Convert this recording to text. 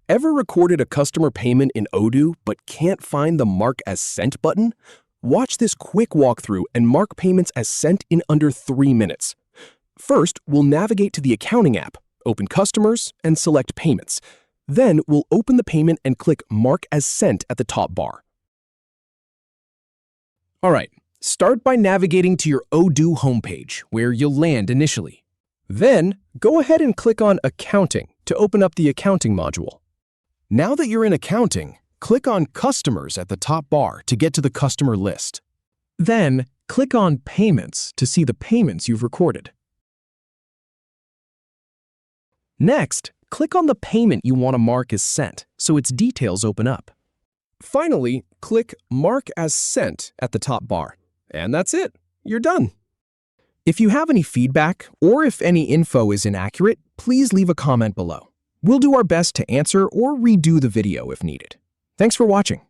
Ever recorded a customer payment in Odoo but can't find the Mark as Sent button? Watch this quick walkthrough and mark payments as sent in under 3 minutes. First, we'll navigate to the Accounting app, open Customers, and select Payments. Then, we'll open the payment and click Mark as Sent at the top bar. Alright, start by navigating to your Odoo homepage, where you'll land initially. Then, go ahead and click on Accounting to open up the Accounting module. Now that you're in Accounting, click on Customers at the top bar to get to the customer list. Then, click on Payments to see the payments you've recorded. Next, click on the payment you want to mark as sent so its details open up. Finally, click Mark as Sent at the top bar. And that's it. You're done. If you have any feedback or if any info is inaccurate, please leave a comment below. We'll do our best to answer or redo the video if needed. Thanks for watching.